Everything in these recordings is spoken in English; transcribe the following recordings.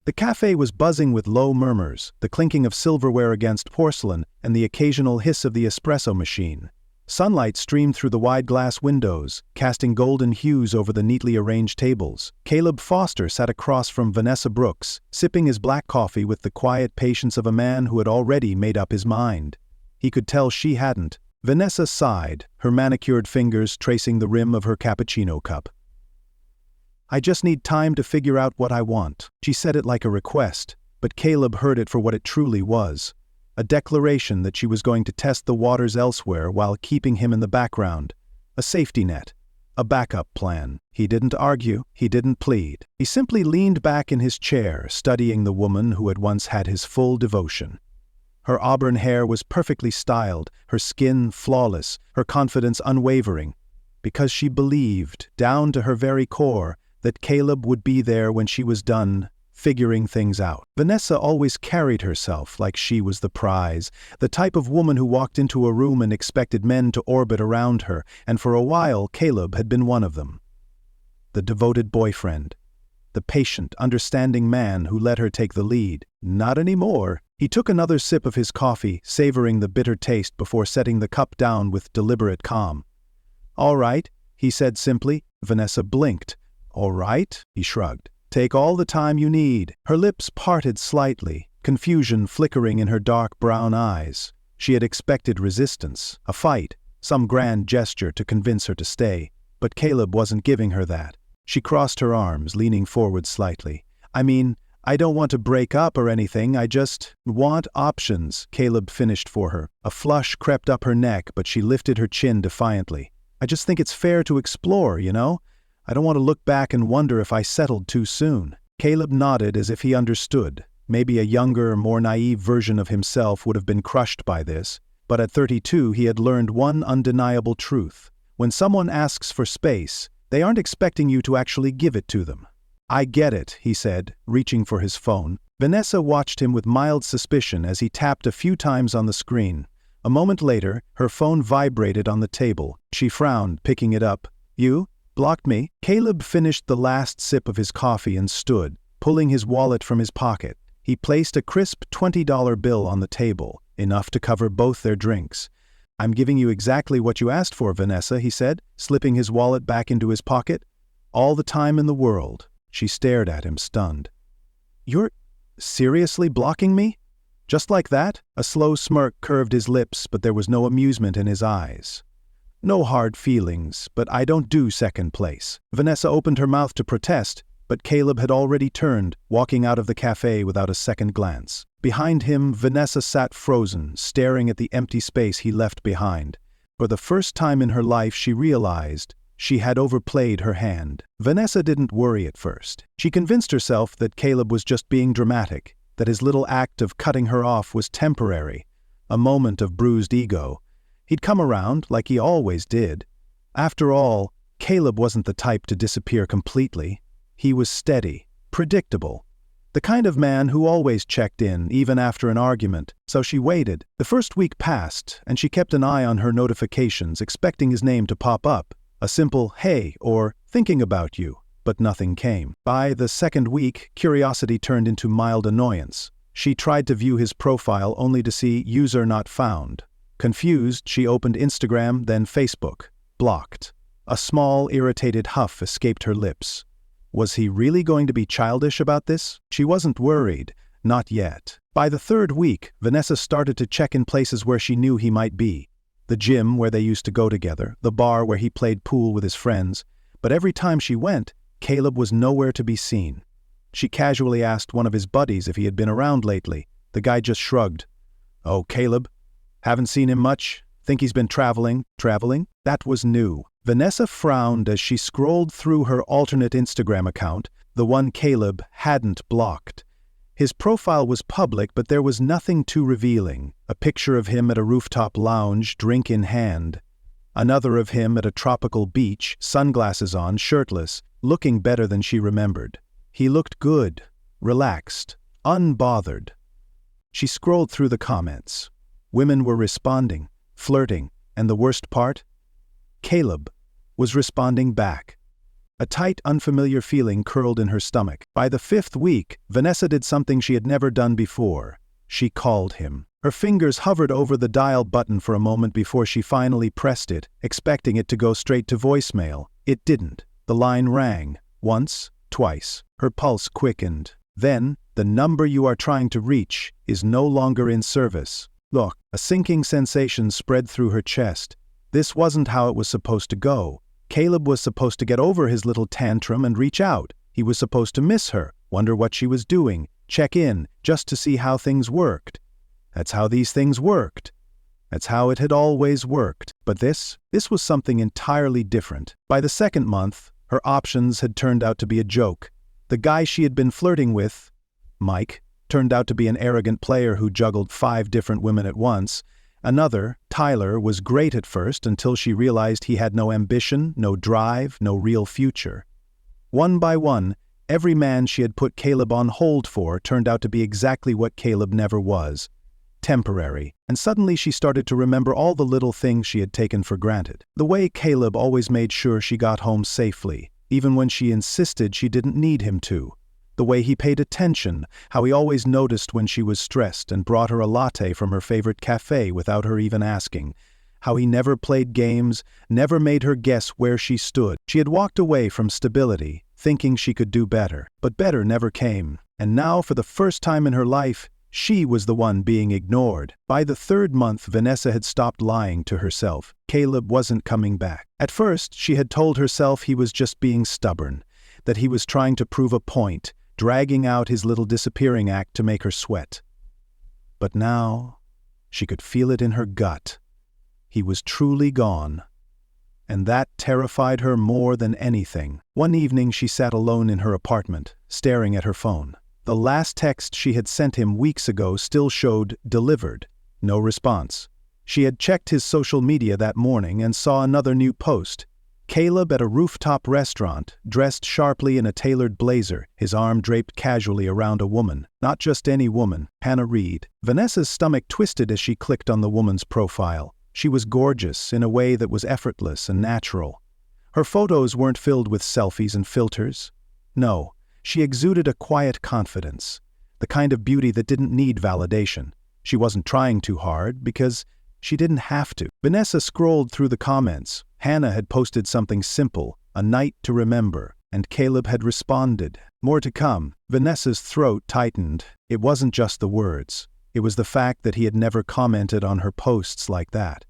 The cafe was buzzing with low murmurs, the clinking of silverware against porcelain, and the occasional hiss of the espresso machine. Sunlight streamed through the wide glass windows, casting golden hues over the neatly arranged tables. Caleb Foster sat across from Vanessa Brooks, sipping his black coffee with the quiet patience of a man who had already made up his mind. He could tell she hadn't. Vanessa sighed, her manicured fingers tracing the rim of her cappuccino cup. "I just need time to figure out what I want." She said it like a request, but Caleb heard it for what it truly was. A declaration that she was going to test the waters elsewhere while keeping him in the background. A safety net. A backup plan. He didn't argue, he didn't plead. He simply leaned back in his chair, studying the woman who had once had his full devotion. Her auburn hair was perfectly styled, her skin flawless, her confidence unwavering, because she believed, down to her very core, that Caleb would be there when she was done figuring things out. Vanessa always carried herself like she was the prize, the type of woman who walked into a room and expected men to orbit around her, and for a while Caleb had been one of them. The devoted boyfriend. The patient, understanding man who let her take the lead. Not anymore. He took another sip of his coffee, savoring the bitter taste before setting the cup down with deliberate calm. "All right," he said simply. Vanessa blinked. "All right," he shrugged. "Take all the time you need." Her lips parted slightly, confusion flickering in her dark brown eyes. She had expected resistance, a fight, some grand gesture to convince her to stay, but Caleb wasn't giving her that. She crossed her arms, leaning forward slightly. I don't want to break up or anything, I just want options," Caleb finished for her. A flush crept up her neck, but she lifted her chin defiantly. "I just think it's fair to explore, you know? I don't want to look back and wonder if I settled too soon." Caleb nodded as if he understood. Maybe a younger, more naive version of himself would have been crushed by this, but at 32 he had learned one undeniable truth. When someone asks for space, they aren't expecting you to actually give it to them. "I get it," he said, reaching for his phone. Vanessa watched him with mild suspicion as he tapped a few times on the screen. A moment later, her phone vibrated on the table. She frowned, picking it up. "You? Blocked me?" Caleb finished the last sip of his coffee and stood, pulling his wallet from his pocket. He placed a crisp $20 bill on the table, enough to cover both their drinks. "I'm giving you exactly what you asked for, Vanessa," he said, slipping his wallet back into his pocket. "All the time in the world." She stared at him, stunned. "You're seriously blocking me?" Just like that, a slow smirk curved his lips, but there was no amusement in his eyes. "No hard feelings, but I don't do second place." Vanessa opened her mouth to protest, but Caleb had already turned, walking out of the cafe without a second glance. Behind him, Vanessa sat frozen, staring at the empty space he left behind. For the first time in her life she realized she had overplayed her hand. Vanessa didn't worry at first. She convinced herself that Caleb was just being dramatic, that his little act of cutting her off was temporary, a moment of bruised ego. He'd come around, like he always did. After all, Caleb wasn't the type to disappear completely. He was steady, predictable. The kind of man who always checked in, even after an argument. So she waited. The first week passed, and she kept an eye on her notifications, expecting his name to pop up. A simple, "Hey," or "Thinking about you," but nothing came. By the second week, curiosity turned into mild annoyance. She tried to view his profile only to see "User not found." Confused, she opened Instagram, then Facebook. Blocked. A small, irritated huff escaped her lips. Was he really going to be childish about this? She wasn't worried. Not yet. By the third week, Vanessa started to check in places where she knew he might be. The gym where they used to go together, the bar where he played pool with his friends. But every time she went, Caleb was nowhere to be seen. She casually asked one of his buddies if he had been around lately. The guy just shrugged. "Oh, Caleb? Haven't seen him much? Think he's been traveling?" Traveling? That was new. Vanessa frowned as she scrolled through her alternate Instagram account, the one Caleb hadn't blocked. His profile was public, but there was nothing too revealing. A picture of him at a rooftop lounge, drink in hand. Another of him at a tropical beach, sunglasses on, shirtless, looking better than she remembered. He looked good, relaxed, unbothered. She scrolled through the comments. Women were responding, flirting, and the worst part? Caleb was responding back. A tight, unfamiliar feeling curled in her stomach. By the 5th week, Vanessa did something she had never done before. She called him. Her fingers hovered over the dial button for a moment before she finally pressed it, expecting it to go straight to voicemail. It didn't. The line rang. Once, twice. Her pulse quickened. Then, the number you are trying to reach is no longer in service. Look, a sinking sensation spread through her chest. This wasn't how it was supposed to go. Caleb was supposed to get over his little tantrum and reach out. He was supposed to miss her, wonder what she was doing, check in, just to see how things worked. That's how these things worked. That's how it had always worked. But this was something entirely different. By the 2nd month, her options had turned out to be a joke. The guy she had been flirting with, Mike, turned out to be an arrogant player who juggled 5 different women at once. Another, Tyler, was great at first until she realized he had no ambition, no drive, no real future. One by one, every man she had put Caleb on hold for turned out to be exactly what Caleb never was. Temporary. And suddenly she started to remember all the little things she had taken for granted. The way Caleb always made sure she got home safely, even when she insisted she didn't need him to. The way he paid attention, how he always noticed when she was stressed and brought her a latte from her favorite cafe without her even asking. How he never played games, never made her guess where she stood. She had walked away from stability, thinking she could do better, but better never came. And now, for the first time in her life, she was the one being ignored. By the 3rd month, Vanessa had stopped lying to herself. Caleb wasn't coming back. At first, she had told herself he was just being stubborn, that he was trying to prove a point, dragging out his little disappearing act to make her sweat. But now, she could feel it in her gut. He was truly gone. And that terrified her more than anything. One evening she sat alone in her apartment, staring at her phone. The last text she had sent him weeks ago still showed delivered. No response. She had checked his social media that morning and saw another new post. Caleb at a rooftop restaurant, dressed sharply in a tailored blazer, his arm draped casually around a woman. Not just any woman, Hannah Reed. Vanessa's stomach twisted as she clicked on the woman's profile. She was gorgeous in a way that was effortless and natural. Her photos weren't filled with selfies and filters. No, she exuded a quiet confidence, the kind of beauty that didn't need validation. She wasn't trying too hard because she didn't have to. Vanessa scrolled through the comments. Hannah had posted something simple, a night to remember, and Caleb had responded. More to come. Vanessa's throat tightened. It wasn't just the words. It was the fact that he had never commented on her posts like that.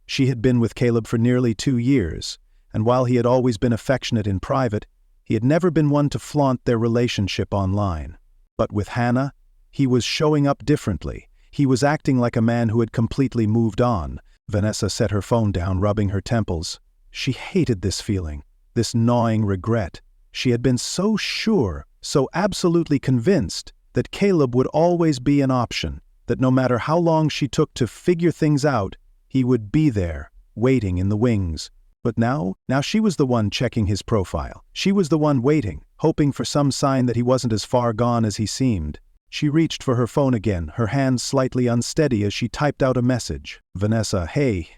She had been with Caleb for nearly 2 years, and while he had always been affectionate in private, he had never been one to flaunt their relationship online. But with Hannah, he was showing up differently. He was acting like a man who had completely moved on. Vanessa set her phone down, rubbing her temples. She hated this feeling, this gnawing regret. She had been so sure, so absolutely convinced, that Caleb would always be an option, that no matter how long she took to figure things out, he would be there, waiting in the wings. But now she was the one checking his profile. She was the one waiting, hoping for some sign that he wasn't as far gone as he seemed. She reached for her phone again, her hands slightly unsteady as she typed out a message. Vanessa, hey.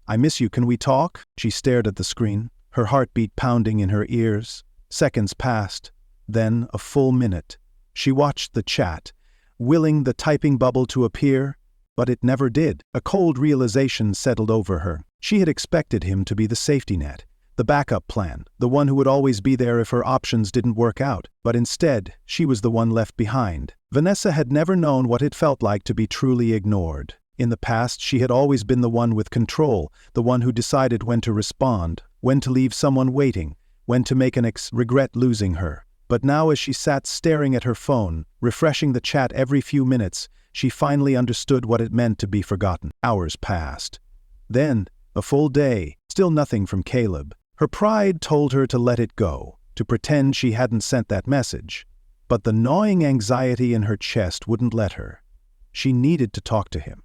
I miss you, can we talk? She stared at the screen, her heartbeat pounding in her ears. Seconds passed, then a full minute. She watched the chat, willing the typing bubble to appear, but it never did. A cold realization settled over her. She had expected him to be the safety net, the backup plan, the one who would always be there if her options didn't work out. But instead, she was the one left behind. Vanessa had never known what it felt like to be truly ignored. In the past, she had always been the one with control, the one who decided when to respond, when to leave someone waiting, when to make an regret losing her. But now, as she sat staring at her phone, refreshing the chat every few minutes, she finally understood what it meant to be forgotten. Hours passed. Then, a full day, still nothing from Caleb. Her pride told her to let it go, to pretend she hadn't sent that message. But the gnawing anxiety in her chest wouldn't let her. She needed to talk to him,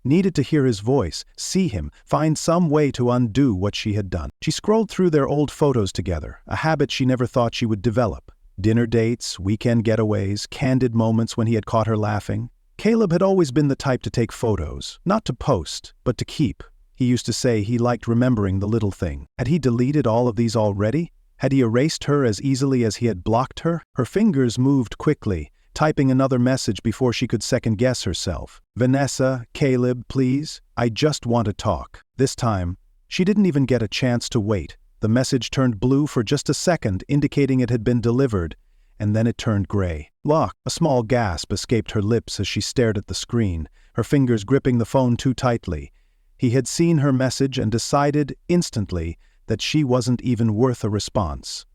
needed to hear his voice, see him, find some way to undo what she had done. She scrolled through their old photos together, a habit she never thought she would develop. Dinner dates, weekend getaways, candid moments when he had caught her laughing. Caleb had always been the type to take photos, not to post, but to keep. He used to say he liked remembering the little thing. Had he deleted all of these already? Had he erased her as easily as he had blocked her? Her fingers moved quickly, typing another message before she could second-guess herself. "Vanessa, Caleb, please. I just want to talk." This time, she didn't even get a chance to wait. The message turned blue for just a second, indicating it had been delivered, and then it turned gray. Lock. A small gasp escaped her lips as she stared at the screen, her fingers gripping the phone too tightly. He had seen her message and decided instantly that she wasn't even worth a response.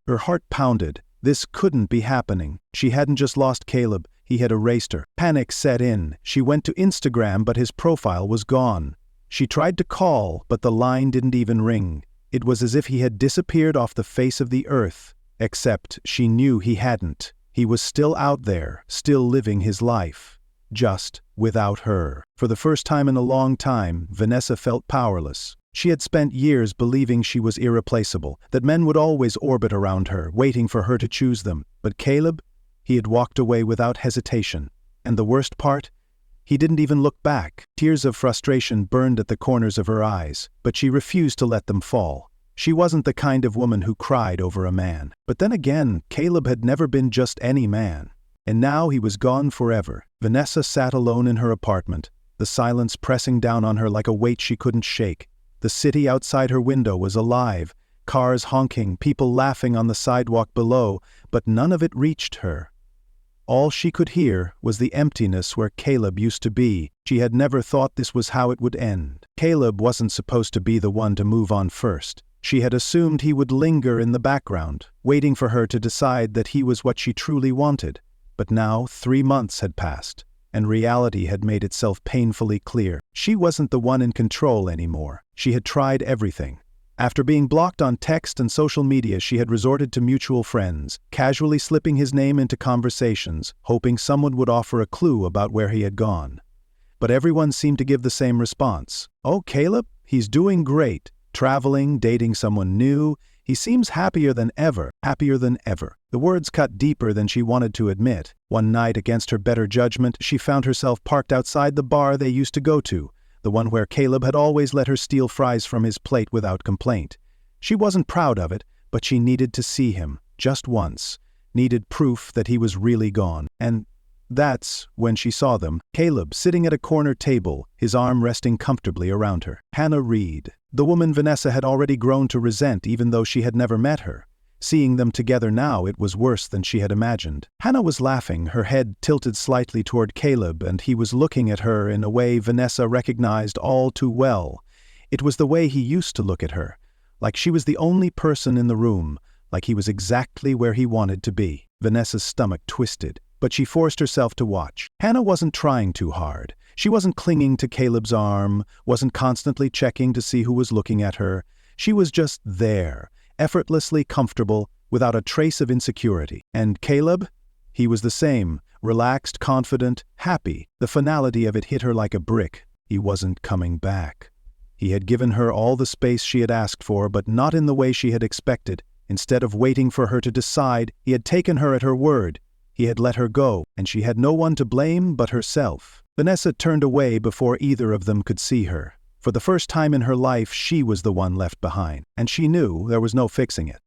Her heart pounded. This couldn't be happening. She hadn't just lost Caleb, he had erased her. Panic set in. She went to Instagram, but his profile was gone. She tried to call, but the line didn't even ring. It was as if he had disappeared off the face of the earth. Except she knew he hadn't. He was still out there, still living his life. Just without her. For the first time in a long time, Vanessa felt powerless. She had spent years believing she was irreplaceable, that men would always orbit around her, waiting for her to choose them. But Caleb? He had walked away without hesitation. And the worst part? He didn't even look back. Tears of frustration burned at the corners of her eyes, but she refused to let them fall. She wasn't the kind of woman who cried over a man. But then again, Caleb had never been just any man. And now he was gone forever. Vanessa sat alone in her apartment, the silence pressing down on her like a weight she couldn't shake. The city outside her window was alive, cars honking, people laughing on the sidewalk below, but none of it reached her. All she could hear was the emptiness where Caleb used to be. She had never thought this was how it would end. Caleb wasn't supposed to be the one to move on first. She had assumed he would linger in the background, waiting for her to decide that he was what she truly wanted. But now 3 months had passed, and reality had made itself painfully clear. She wasn't the one in control anymore. She had tried everything. After being blocked on text and social media, she had resorted to mutual friends, casually slipping his name into conversations, hoping someone would offer a clue about where he had gone. But everyone seemed to give the same response. "Oh, Caleb? He's doing great. Traveling, dating someone new. He seems happier than ever, happier than ever." The words cut deeper than she wanted to admit. One night, against her better judgment, she found herself parked outside the bar they used to go to, the one where Caleb had always let her steal fries from his plate without complaint. She wasn't proud of it, but she needed to see him, just once. Needed proof that he was really gone. And that's when she saw them. Caleb sitting at a corner table, his arm resting comfortably around her. Hannah Reed, the woman Vanessa had already grown to resent even though she had never met her. Seeing them together now, it was worse than she had imagined. Hannah was laughing, her head tilted slightly toward Caleb, and he was looking at her in a way Vanessa recognized all too well. It was the way he used to look at her, like she was the only person in the room, like he was exactly where he wanted to be. Vanessa's stomach twisted, but she forced herself to watch. Hannah wasn't trying too hard. She wasn't clinging to Caleb's arm, wasn't constantly checking to see who was looking at her. She was just there, effortlessly comfortable, without a trace of insecurity. And Caleb? He was the same, relaxed, confident, happy. The finality of it hit her like a brick. He wasn't coming back. He had given her all the space she had asked for, but not in the way she had expected. Instead of waiting for her to decide, he had taken her at her word. He had let her go, and she had no one to blame but herself. Vanessa turned away before either of them could see her. For the first time in her life, she was the one left behind, and she knew there was no fixing it.